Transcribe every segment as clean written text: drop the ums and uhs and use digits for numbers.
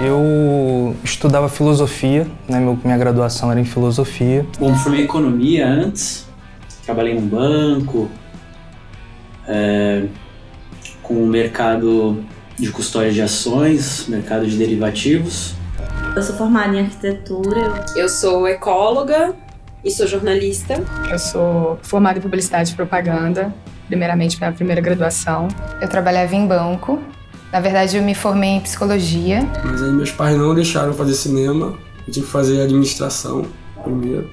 Eu estudava filosofia, né? Minha graduação era em filosofia. Bom, formei economia antes, trabalhei num banco, com o mercado de custódia de ações, mercado de derivativos. Eu sou formada em arquitetura. Eu sou ecóloga e sou jornalista. Eu sou formada em publicidade e propaganda, primeiramente minha primeira graduação. Eu trabalhava em banco. Na verdade, eu me formei em psicologia. Mas aí meus pais não deixaram fazer cinema. Eu tive que fazer administração primeiro.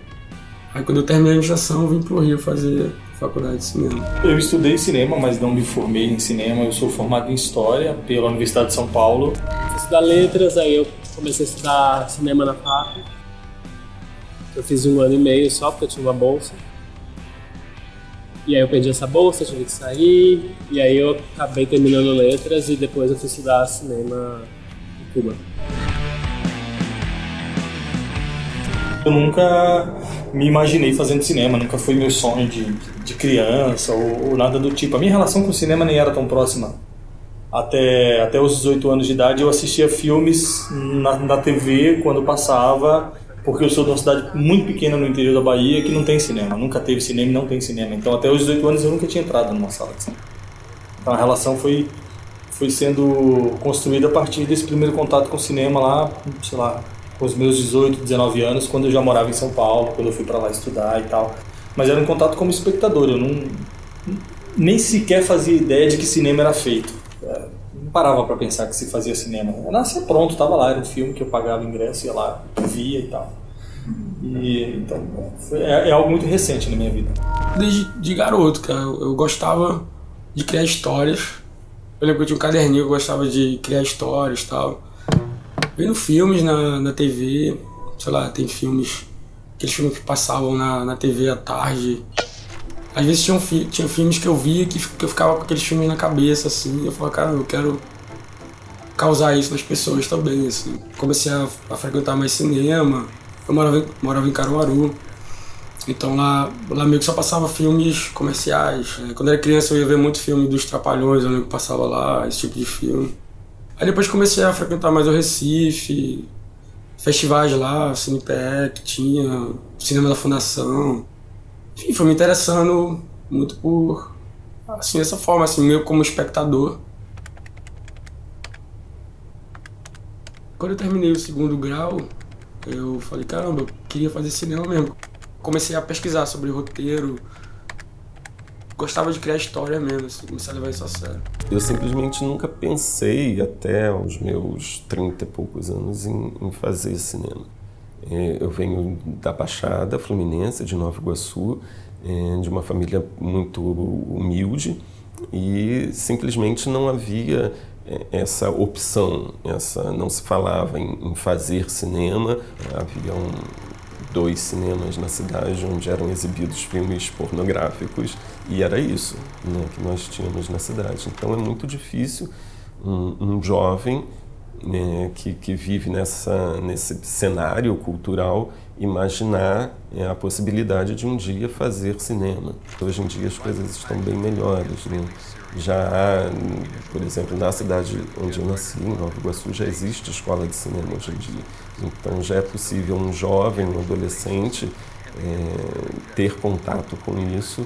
Aí quando eu terminei a administração, eu vim pro Rio fazer faculdade de cinema. Eu estudei cinema, mas não me formei em cinema. Eu sou formado em História pela Universidade de São Paulo. Fui estudar letras, aí eu comecei a estudar cinema na FAP. Eu fiz 1 ano e meio só, porque eu tinha uma bolsa. E aí eu perdi essa bolsa, tive que sair. E aí eu acabei terminando letras e depois eu fui estudar cinema em Cuba. Eu nunca me imaginei fazendo cinema, nunca foi meu sonho de criança ou nada do tipo. A minha relação com o cinema nem era tão próxima. Até os 18 anos de idade eu assistia filmes na TV quando passava, porque eu sou de uma cidade muito pequena no interior da Bahia que não tem cinema, nunca teve cinema e não tem cinema. Então até os 18 anos eu nunca tinha entrado numa sala de cinema. Então a relação foi sendo construída a partir desse primeiro contato com o cinema lá, sei lá, com os meus 18, 19 anos, quando eu já morava em São Paulo, quando eu fui para lá estudar e tal. Mas era um contato como espectador, eu nem sequer fazia ideia de que cinema era feito. Não parava para pensar que se fazia cinema. Eu nascia pronto, estava lá, era um filme que eu pagava ingresso, ia lá, via e tal. Então, é algo muito recente na minha vida. Desde garoto, cara, eu gostava de criar histórias. Eu lembro que eu tinha um caderninho, eu gostava de criar histórias e tal. Vendo filmes na TV, sei lá, tem filmes, aqueles filmes que passavam na TV à tarde. Às vezes tinha filmes que eu via que eu ficava com aqueles filmes na cabeça, assim. Eu falava, cara, eu quero causar isso nas pessoas também, assim. Comecei a frequentar mais cinema. Eu morava em Caruaru. Então lá meio que só passava filmes comerciais. Quando era criança eu ia ver muito filme dos Trapalhões, eu lembro que passava lá, esse tipo de filme. Aí depois comecei a frequentar mais o Recife, festivais lá, Cinepec, tinha Cinema da Fundação. Enfim, foi me interessando muito por, assim, dessa forma, assim, meio como espectador. Quando eu terminei o 2º grau, eu falei, caramba, eu queria fazer cinema mesmo. Comecei a pesquisar sobre roteiro, gostava de criar história mesmo, assim, comecei a levar isso a sério. Eu simplesmente nunca pensei, até aos meus 30 e poucos anos, em fazer cinema. Eu venho da Baixada Fluminense, de Nova Iguaçu, de uma família muito humilde e simplesmente não havia essa opção, não se falava em fazer cinema. Haviam 2 cinemas na cidade onde eram exibidos filmes pornográficos e era isso, né, que nós tínhamos na cidade. Então é muito difícil um jovem que vive nesse cenário cultural imaginar a possibilidade de um dia fazer cinema. Hoje em dia as coisas estão bem melhores, né? Já há, por exemplo, na cidade onde eu nasci, em Nova Iguaçu, já existe escola de cinema hoje em dia. Então já é possível um jovem, um adolescente ter contato com isso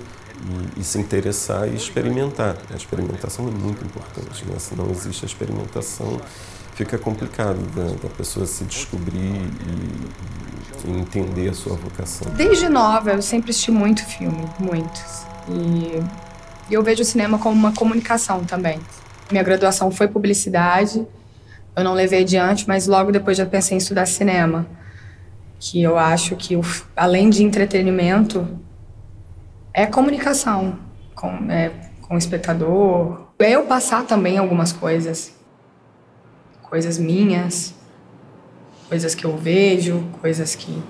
e se interessar e experimentar. A experimentação é muito importante, né? Se não existe a experimentação, fica complicado da pessoa se descobrir e entender a sua vocação. Desde nova, eu sempre assisti muito filme, muitos. E eu vejo o cinema como uma comunicação também. Minha graduação foi publicidade, eu não levei adiante, mas logo depois já pensei em estudar cinema. Que eu acho que, além de entretenimento, é comunicação com o espectador. É eu passar também algumas coisas. Coisas minhas, coisas que eu vejo, coisas que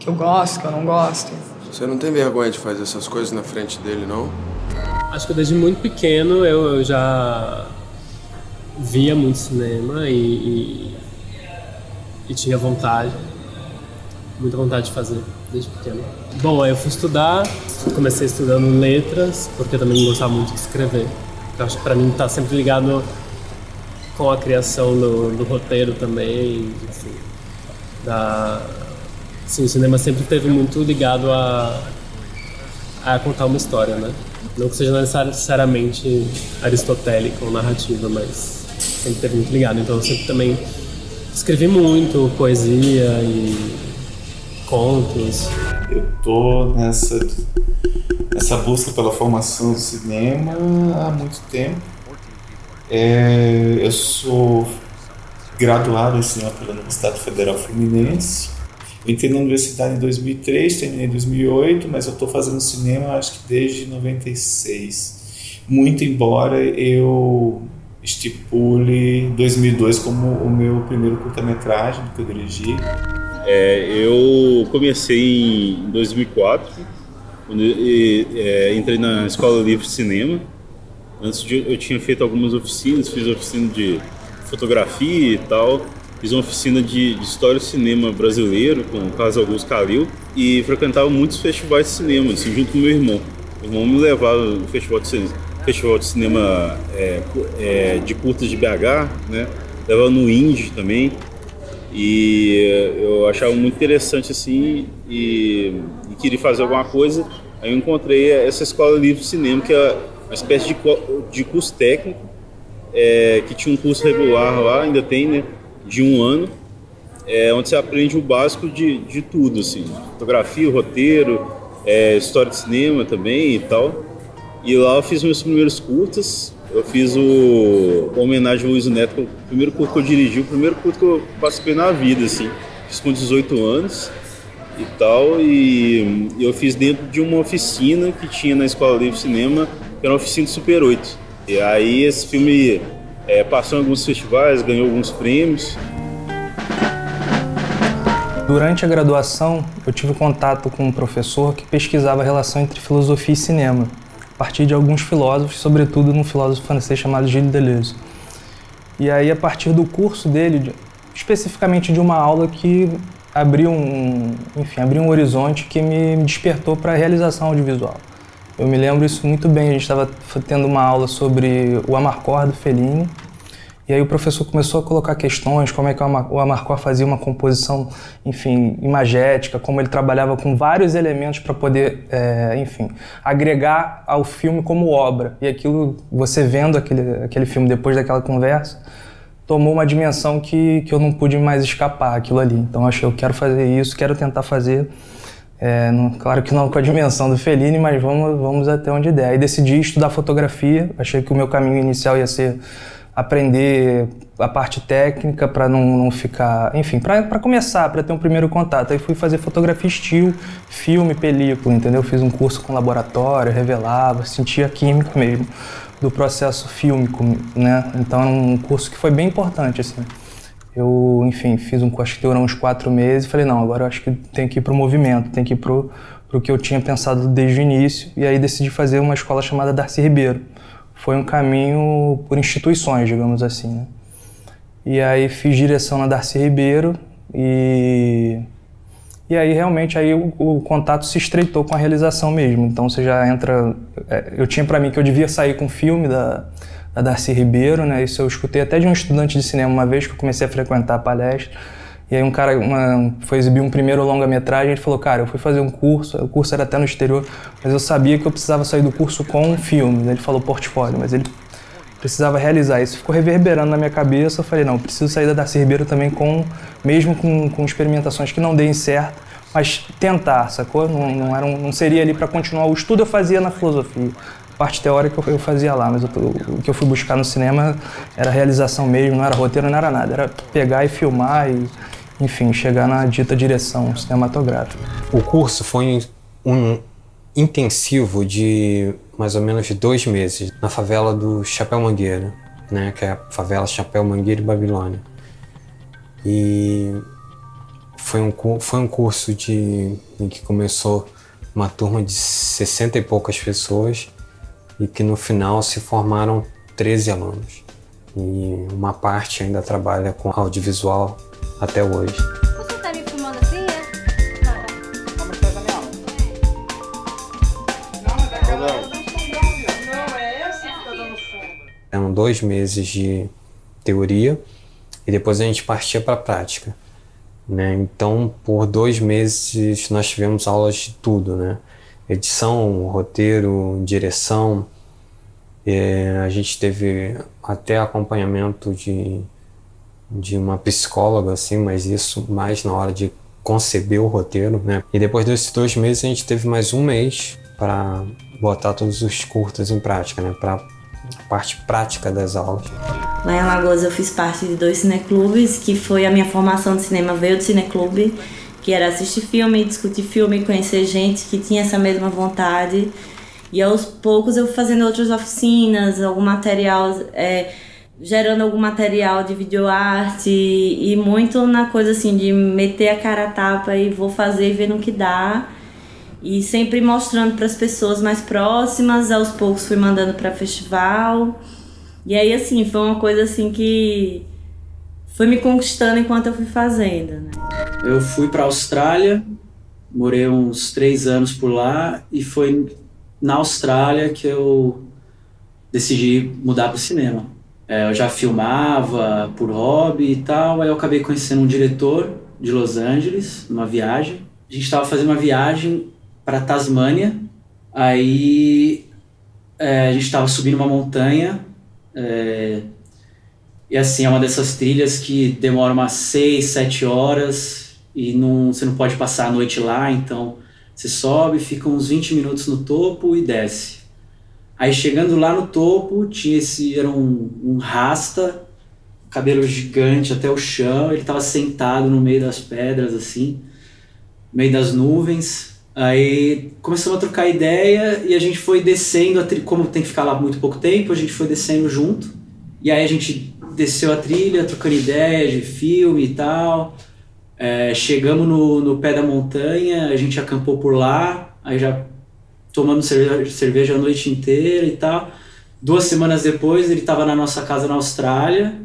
eu gosto, que eu não gosto. Você não tem vergonha de fazer essas coisas na frente dele, não? Acho que desde muito pequeno eu já via muito cinema e tinha vontade, muita vontade de fazer desde pequeno. Bom, aí eu fui estudar, comecei estudando letras, porque eu também gostava muito de escrever. Eu acho que pra mim tá sempre ligado com a criação do roteiro também, enfim. Assim, o cinema sempre esteve muito ligado a contar uma história, né? Não que seja necessariamente aristotélica ou narrativa, mas sempre esteve muito ligado. Então eu sempre também escrevi muito poesia e contos. Eu tô nessa busca pela formação do cinema há muito tempo. Eu sou graduado em cinema pela Universidade Federal Fluminense. Eu entrei na universidade em 2003, terminei em 2008, mas eu estou fazendo cinema acho que desde 96. Muito embora eu estipule 2002 como o meu primeiro curta-metragem que eu dirigi. Eu comecei em 2004, quando entrei na Escola Livre de Cinema. Antes eu tinha feito algumas oficinas, fiz oficina de fotografia e tal. Fiz uma oficina de História do Cinema Brasileiro com o Carlos Augusto Calil e frequentava muitos festivais de cinema, assim, junto com meu irmão. Meu irmão me levava no festival de cinema de curtas de BH, né? Levava no Indie também. E eu achava muito interessante assim e queria fazer alguma coisa. Aí eu encontrei essa Escola Livre de Cinema, que é uma espécie de curso técnico, que tinha um curso regular lá, ainda tem, né? De 1 ano, onde você aprende o básico de tudo, assim, fotografia, roteiro, história de cinema também e tal. E lá eu fiz meus primeiros curtas. Eu fiz a homenagem ao Luiz Neto, o primeiro curto que eu dirigi, o primeiro curto que eu participei na vida, assim. Fiz com 18 anos e tal, e eu fiz dentro de uma oficina que tinha na Escola Livre de Cinema, que era uma oficina de Super 8. E aí esse filme passou em alguns festivais, ganhou alguns prêmios. Durante a graduação, eu tive contato com um professor que pesquisava a relação entre filosofia e cinema, a partir de alguns filósofos, sobretudo um filósofo francês chamado Gilles Deleuze. E aí, a partir do curso dele, especificamente de uma aula que abriu um horizonte que me despertou para a realização audiovisual. Eu me lembro isso muito bem, a gente estava tendo uma aula sobre o Amarcord do Fellini, e aí o professor começou a colocar questões, como é que o Amarcord fazia uma composição, enfim, imagética, como ele trabalhava com vários elementos para poder, agregar ao filme como obra. E aquilo, você vendo aquele filme depois daquela conversa, tomou uma dimensão que eu não pude mais escapar, aquilo ali. Então eu achei, eu quero fazer isso, quero tentar fazer. Claro que não com a dimensão do Fellini, mas vamos até onde der. Aí decidi estudar fotografia, achei que o meu caminho inicial ia ser aprender a parte técnica para não ficar... Enfim, para começar, para ter um primeiro contato. Aí fui fazer fotografia estilo, filme, película, entendeu? Fiz um curso com laboratório, revelava, sentia a química mesmo do processo fílmico, né? Então era um curso que foi bem importante, assim. Eu, enfim, fiz um curso que durou uns 4 meses e falei, não, agora eu acho que tem que ir pro movimento, tem que ir pro que eu tinha pensado desde o início. E aí decidi fazer uma escola chamada Darcy Ribeiro. Foi um caminho por instituições, digamos assim, né? E aí fiz direção na Darcy Ribeiro e aí realmente aí o contato se estreitou com a realização mesmo. Então você já entra... Eu tinha para mim que eu devia sair com o filme da Darcy Ribeiro, né? Isso eu escutei até de um estudante de cinema uma vez que eu comecei a frequentar a palestra. E aí um cara foi exibir um primeiro longa-metragem e ele falou, cara, eu fui fazer um curso, o curso era até no exterior, mas eu sabia que eu precisava sair do curso com um filme. Ele falou portfólio, mas ele precisava realizar isso. Ficou reverberando na minha cabeça, eu falei, não, eu preciso sair da Darcy Ribeiro também mesmo com experimentações que não deem certo, mas tentar, sacou? Não seria ali para continuar. O estudo eu fazia na filosofia. Parte teórica eu fazia lá, mas o que eu fui buscar no cinema era realização mesmo, não era roteiro, não era nada. Era pegar e filmar e, enfim, chegar na dita direção cinematográfica. O curso foi um intensivo de mais ou menos 2 meses na favela do Chapéu Mangueira, né, que é a favela Chapéu Mangueira e Babilônia. E foi um curso em que começou uma turma de 60 e poucas pessoas, e que no final se formaram 13 alunos. E uma parte ainda trabalha com audiovisual até hoje. Você tá me filmando assim, Vamos fazer a minha aula. Não, mas é essa que tá dando sombra. Eram 2 meses de teoria e depois a gente partia para a prática, né? Então, por 2 meses nós tivemos aulas de tudo, né? Edição, roteiro, direção. A gente teve até acompanhamento de uma psicóloga, assim, mas isso mais na hora de conceber o roteiro, né? E depois desses 2 meses a gente teve mais 1 mês para botar todos os curtas em prática, né? Para a parte prática das aulas. Lá em Alagoas eu fiz parte de 2 cineclubes, que foi a minha formação de cinema veio do cineclube, que era assistir filme, discutir filme, conhecer gente que tinha essa mesma vontade. E aos poucos eu fui fazendo outras oficinas, algum material, gerando algum material de videoarte e muito na coisa assim de meter a cara a tapa e vou fazer e ver no que dá. E sempre mostrando para as pessoas mais próximas, aos poucos fui mandando para festival. E aí assim, foi uma coisa assim que foi me conquistando enquanto eu fui fazendo, né? Eu fui para a Austrália, morei uns 3 anos por lá e foi na Austrália que eu decidi mudar para o cinema. Eu já filmava por hobby e tal, aí eu acabei conhecendo um diretor de Los Angeles, numa viagem. A gente estava fazendo uma viagem para Tasmânia, aí a gente estava subindo uma montanha, e assim, é uma dessas trilhas que demora umas 6, 7 horas e você não pode passar a noite lá, então você sobe, fica uns 20 minutos no topo e desce. Aí chegando lá no topo, era um rasta, cabelo gigante até o chão, ele estava sentado no meio das pedras, assim, no meio das nuvens. Aí começamos a trocar ideia e a gente foi descendo, como tem que ficar lá muito pouco tempo, a gente foi descendo junto. E aí a gente desceu a trilha, trocando ideia de filme e tal. Chegamos no pé da montanha, a gente acampou por lá, aí já tomamos cerveja a noite inteira e tal. 2 semanas depois ele estava na nossa casa na Austrália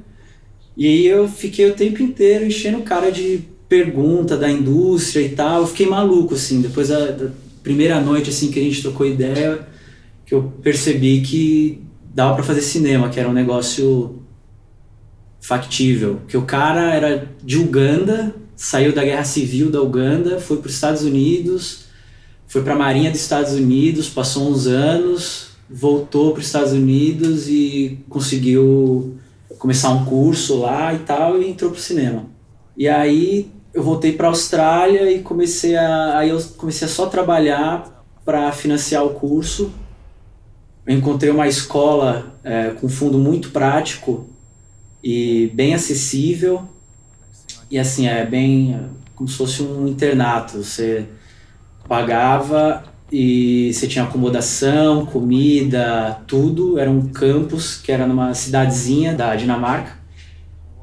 e aí eu fiquei o tempo inteiro enchendo o cara de pergunta da indústria e tal. Eu fiquei maluco, assim, depois da primeira noite assim, que a gente trocou ideia, que eu percebi que dava para fazer cinema, que era um negócio factível, que o cara era de Uganda, saiu da guerra civil da Uganda, foi para os Estados Unidos, foi para a Marinha dos Estados Unidos, passou uns anos, voltou para os Estados Unidos e conseguiu começar um curso lá e tal, e entrou para o cinema. E aí eu voltei para a Austrália e comecei a só trabalhar para financiar o curso. Eu encontrei uma escola com fundo muito prático e bem acessível. E assim, bem como se fosse um internato. Você pagava e você tinha acomodação, comida, tudo. Era um campus que era numa cidadezinha da Dinamarca,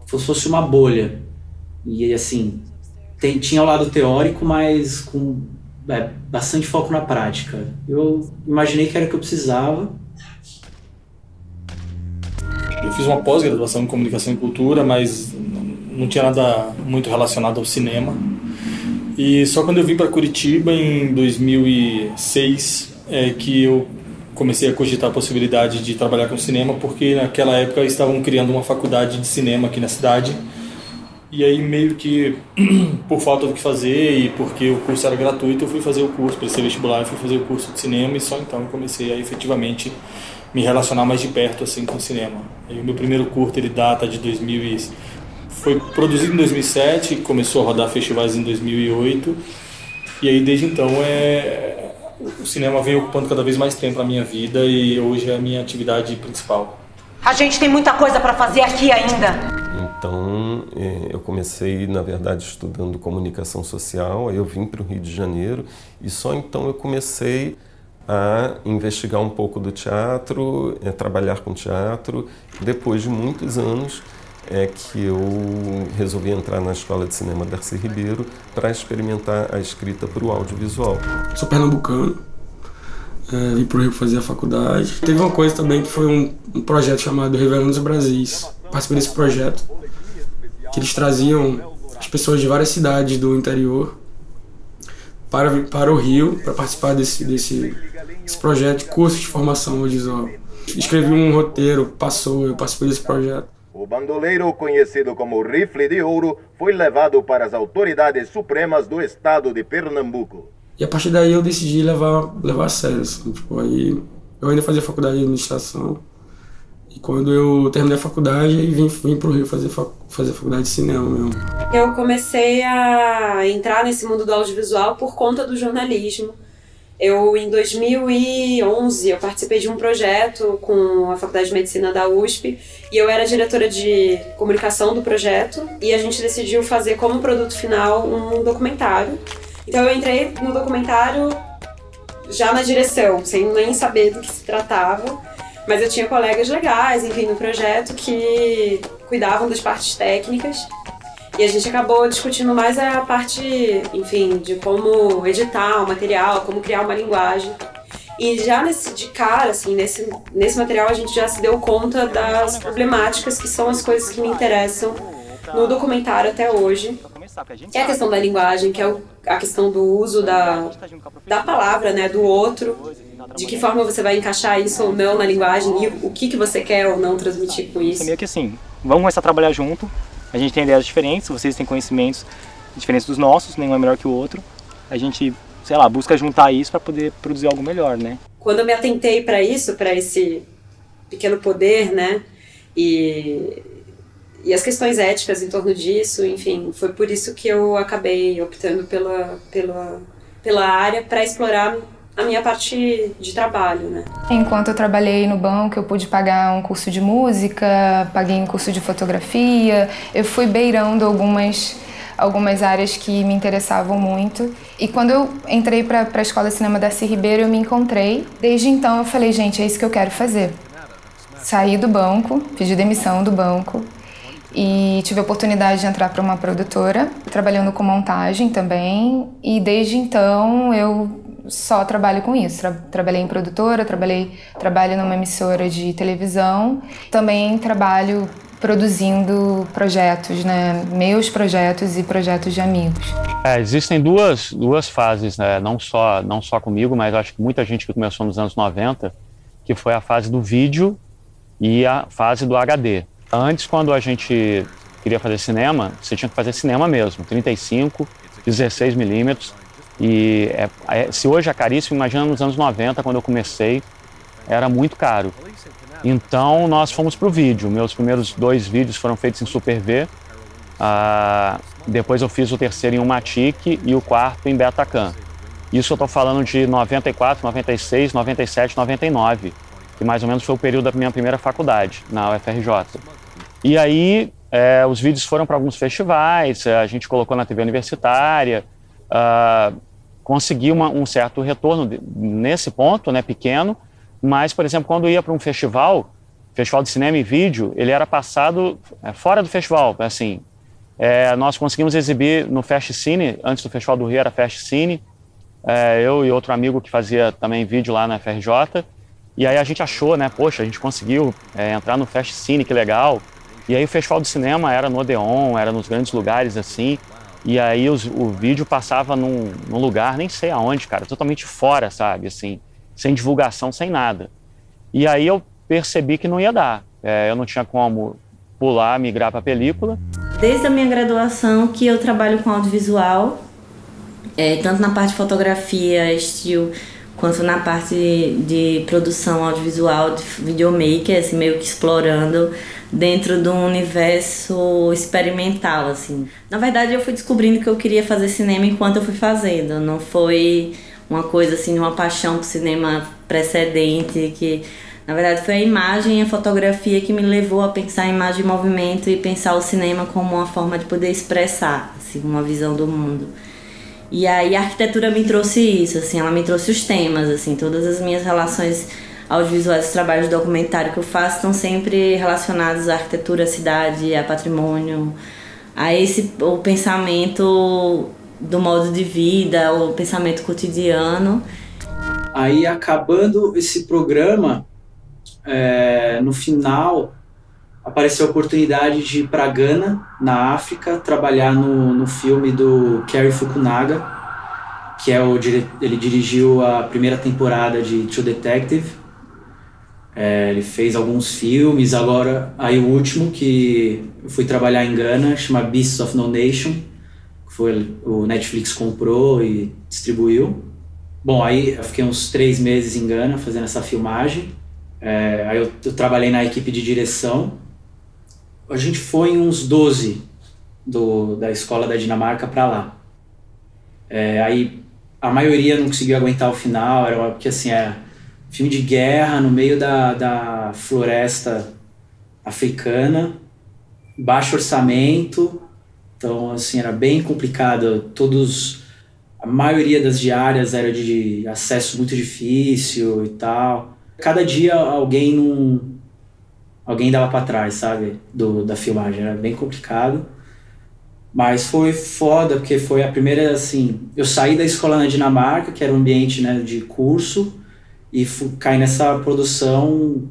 como se fosse uma bolha. E assim, tinha o lado teórico, mas com bastante foco na prática. Eu imaginei que era o que eu precisava. Eu fiz uma pós-graduação em comunicação e cultura, mas não tinha nada muito relacionado ao cinema. E só quando eu vim para Curitiba em 2006 que eu comecei a cogitar a possibilidade de trabalhar com cinema, porque naquela época estavam criando uma faculdade de cinema aqui na cidade. E aí meio que por falta do que fazer e porque o curso era gratuito, eu fui fazer o curso, prestei vestibular, fui fazer o curso de cinema e só então eu comecei a efetivamente me relacionar mais de perto assim com o cinema. E o meu primeiro curto ele data de foi produzido em 2007, começou a rodar festivais em 2008 e aí desde então o cinema vem ocupando cada vez mais tempo na minha vida e hoje é a minha atividade principal. A gente tem muita coisa para fazer aqui ainda. Então, eu comecei, na verdade, estudando comunicação social, aí eu vim para o Rio de Janeiro e só então eu comecei a investigar um pouco do teatro, trabalhar com teatro. Depois de muitos anos que eu resolvi entrar na Escola de Cinema Darcy Ribeiro para experimentar a escrita para o audiovisual. Sou pernambucano, vim para o Rio fazer a faculdade. Teve uma coisa também que foi um projeto chamado Revelando os Brasis. Participei desse projeto, que eles traziam as pessoas de várias cidades do interior para o Rio para participar desse projeto de curso de formação audiovisual. Escrevi um roteiro, eu participei desse projeto. O bandoleiro, conhecido como Rifle de Ouro, foi levado para as autoridades supremas do estado de Pernambuco. E a partir daí eu decidi levar a sério, assim, tipo, aí eu ainda fazia faculdade de administração. E quando eu terminei a faculdade, aí vim pro Rio fazer faculdade de cinema mesmo. Eu comecei a entrar nesse mundo do audiovisual por conta do jornalismo. Em 2011, eu participei de um projeto com a Faculdade de Medicina da USP e eu era diretora de comunicação do projeto e a gente decidiu fazer como produto final um documentário. Então eu entrei no documentário já na direção, sem nem saber do que se tratava, mas eu tinha colegas legais, enfim, no projeto que cuidavam das partes técnicas. E a gente acabou discutindo mais a parte, enfim, de como editar o material, como criar uma linguagem. E já nesse material a gente já se deu conta das problemáticas que são as coisas que me interessam no documentário até hoje. Que é a questão da linguagem, que é a questão do uso da palavra, né, do outro, de que forma você vai encaixar isso ou não na linguagem e o que você quer ou não transmitir com isso. É meio que assim, vamos começar a trabalhar junto. A gente tem ideias diferentes, vocês têm conhecimentos diferentes dos nossos, nenhum é melhor que o outro. A gente, sei lá, busca juntar isso para poder produzir algo melhor, né? Quando eu me atentei para isso, para esse pequeno poder, né, e as questões éticas em torno disso, enfim, foi por isso que eu acabei optando pela área para explorar a minha parte de trabalho, né? Enquanto eu trabalhei no banco, eu pude pagar um curso de música, paguei um curso de fotografia, eu fui beirando algumas áreas que me interessavam muito. E quando eu entrei para a Escola de Cinema Darcy Ribeiro, eu me encontrei. Desde então eu falei, gente, é isso que eu quero fazer. Saí do banco, pedi demissão do banco e tive a oportunidade de entrar para uma produtora, trabalhando com montagem também. E desde então eu só trabalho com isso. Trabalhei em produtora, trabalho numa emissora de televisão. Também trabalho produzindo projetos, né? Meus projetos e projetos de amigos. Existem duas fases, né? Não só comigo, mas acho que muita gente que começou nos anos 90, que foi a fase do vídeo e a fase do HD. Antes, quando a gente queria fazer cinema, você tinha que fazer cinema mesmo, 35, 16 milímetros. E se hoje é caríssimo, imagina nos anos 90, quando eu comecei, era muito caro. Então nós fomos para o vídeo. Meus primeiros 2 vídeos foram feitos em Super V. Depois eu fiz o terceiro em Matic e o quarto em Betacam. Isso eu estou falando de 94, 96, 97, 99, que mais ou menos foi o período da minha primeira faculdade, na UFRJ. E aí os vídeos foram para alguns festivais, a gente colocou na TV universitária, consegui um certo retorno nesse ponto, né, pequeno, mas, por exemplo, quando ia para um festival de cinema e vídeo, ele era passado fora do festival, assim. Nós conseguimos exibir no Fast Cine, antes do Festival do Rio era Fast Cine, eu e outro amigo que fazia também vídeo lá na FRJ, e aí a gente achou, né, poxa, a gente conseguiu entrar no Fast Cine, que legal. E aí o Festival do Cinema era no Odeon, era nos grandes lugares, assim. E aí o vídeo passava num lugar, nem sei aonde, cara, totalmente fora, sabe, assim, sem divulgação, sem nada. E aí eu percebi que não ia dar, eu não tinha como pular, migrar para película. Desde a minha graduação que eu trabalho com audiovisual, tanto na parte de fotografia, estilo, quanto na parte de produção audiovisual, de videomaker, assim, meio que explorando dentro de um universo experimental, assim. Na verdade, eu fui descobrindo que eu queria fazer cinema enquanto eu fui fazendo. Não foi uma coisa, assim, uma paixão por cinema precedente, que, na verdade, foi a imagem e a fotografia que me levou a pensar em imagem e movimento e pensar o cinema como uma forma de poder expressar, assim, uma visão do mundo. E aí a arquitetura me trouxe isso, assim, ela me trouxe os temas, assim, todas as minhas relações audiovisuais, os trabalhos de documentário que eu faço estão sempre relacionados à arquitetura, à cidade, a patrimônio, o pensamento do modo de vida, o pensamento cotidiano. Aí, acabando esse programa, no final apareceu a oportunidade de ir para Gana, na África, trabalhar no filme do Cary Fukunaga, que ele dirigiu a primeira temporada de True Detective. Ele fez alguns filmes, agora, aí o último que eu fui trabalhar em Gana, chama Beasts of No Nation, que foi o Netflix comprou e distribuiu. Bom, aí eu fiquei uns 3 meses em Gana fazendo essa filmagem. Aí eu trabalhei na equipe de direção. A gente foi em uns 12 da escola da Dinamarca para lá. Aí a maioria não conseguiu aguentar o final, porque assim, filme de guerra no meio da floresta africana, baixo orçamento, então assim, era bem complicado. A maioria das diárias era de acesso muito difícil e tal. Cada dia alguém dava para trás, sabe, da filmagem, era bem complicado. Mas foi foda, porque foi a primeira, assim, eu saí da escola na Dinamarca, que era um ambiente, né, de curso, e caí nessa produção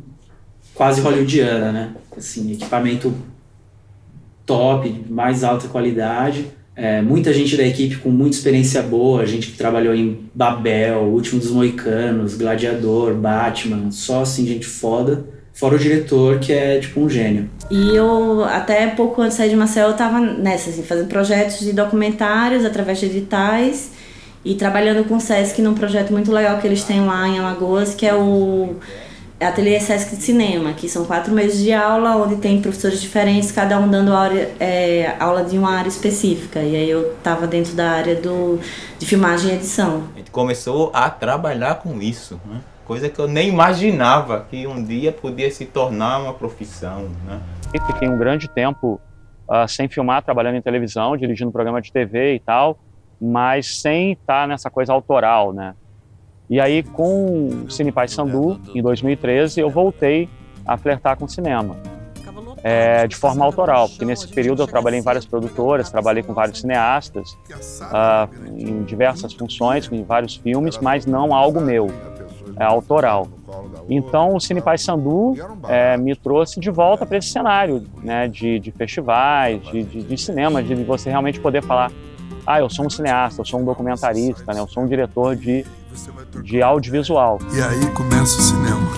quase hollywoodiana, né, assim, equipamento top, de mais alta qualidade, muita gente da equipe com muita experiência boa, gente que trabalhou em Babel, Último dos Moicanos, Gladiador, Batman, só assim, gente foda. Fora o diretor, que é tipo um gênio. E eu, até pouco antes de sair de Maceió, eu tava nessa, assim, fazendo projetos de documentários através de editais e trabalhando com o Sesc num projeto muito legal que eles têm lá em Alagoas, que é o Ateliê Sesc de Cinema, que são 4 meses de aula, onde tem professores diferentes, cada um dando aula de uma área específica. E aí eu tava dentro da área de filmagem e edição. A gente começou a trabalhar com isso, né? Coisa que eu nem imaginava que um dia podia se tornar uma profissão, né? Eu fiquei um grande tempo sem filmar, trabalhando em televisão, dirigindo programa de TV e tal, mas sem estar nessa coisa autoral, né? E aí, com o Cine Paysandu, em 2013, eu voltei a flertar com o cinema, de forma autoral, porque nesse período eu trabalhei em várias produtoras, trabalhei com vários cineastas, em diversas funções, em vários filmes, mas não algo meu. Autoral. Então o Cine Paysandu me trouxe de volta para esse cenário, né, de festivais, de cinema, de você realmente poder falar: eu sou um cineasta, eu sou um documentarista, né, eu sou um diretor de audiovisual. E aí começa o cinema,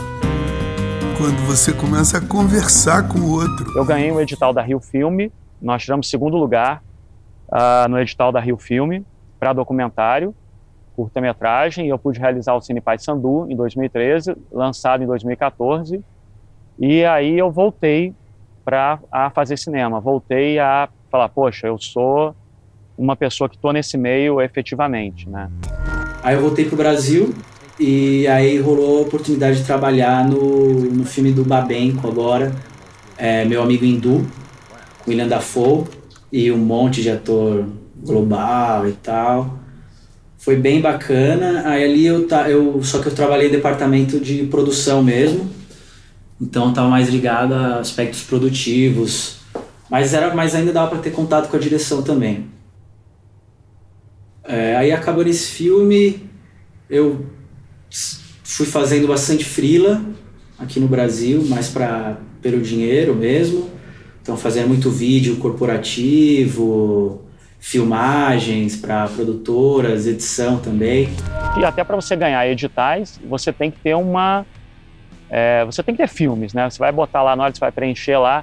quando você começa a conversar com o outro. Eu ganhei o edital da Rio Filme, nós tiramos 2º lugar no edital da Rio Filme para documentário, curta-metragem, e eu pude realizar o Cine Paysandu em 2013, lançado em 2014, e aí eu voltei a fazer cinema, voltei a falar: poxa, eu sou uma pessoa que estou nesse meio efetivamente, né? Aí eu voltei pro Brasil, e aí rolou a oportunidade de trabalhar no filme do Babenco agora, Meu Amigo Hindu, com William Dafoe, e um monte de ator global e tal. Foi bem bacana. Aí ali só que eu trabalhei em departamento de produção mesmo, então eu estava mais ligado a aspectos produtivos, mas ainda dava para ter contato com a direção também. Aí acabou nesse filme, eu fui fazendo bastante freela aqui no Brasil, mais pelo dinheiro mesmo, então fazendo muito vídeo corporativo, filmagens para produtoras, edição também. E até para você ganhar editais, você tem que ter você tem que ter filmes, né? Você vai botar lá na hora que você vai preencher lá,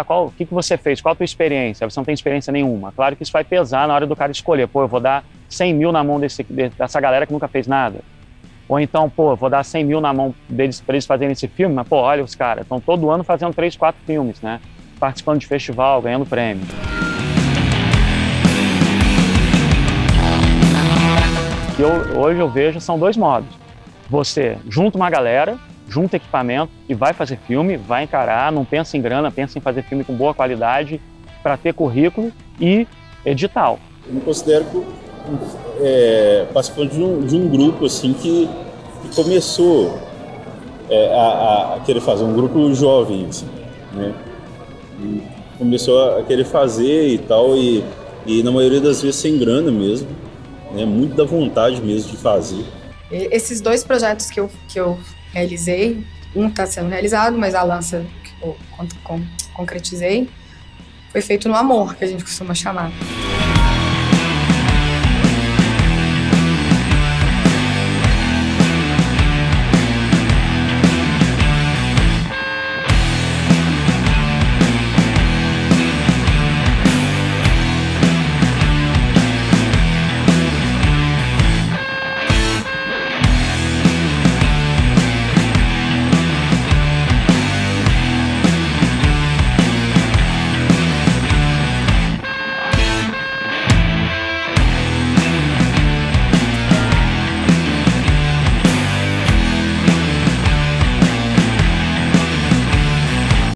o que você fez, qual a tua experiência? Você não tem experiência nenhuma. Claro que isso vai pesar na hora do cara escolher. Pô, eu vou dar 100 mil na mão dessa galera que nunca fez nada. Ou então, pô, eu vou dar 100 mil na mão deles para eles fazerem esse filme, mas pô, olha os caras, estão todo ano fazendo 3, 4 filmes, né? Participando de festival, ganhando prêmio. Que hoje eu vejo são 2 modos. Você junta uma galera, junta equipamento e vai fazer filme, vai encarar, não pensa em grana, pensa em fazer filme com boa qualidade para ter currículo e edital. Eu me considero participante de um grupo assim que começou a querer fazer, um grupo jovem, assim, né? E começou a querer fazer e tal, e na maioria das vezes sem grana mesmo. Muito da vontade mesmo de fazer. Esses 2 projetos que eu realizei, um está sendo realizado, mas a lança que eu concretizei, foi feito no amor, que a gente costuma chamar.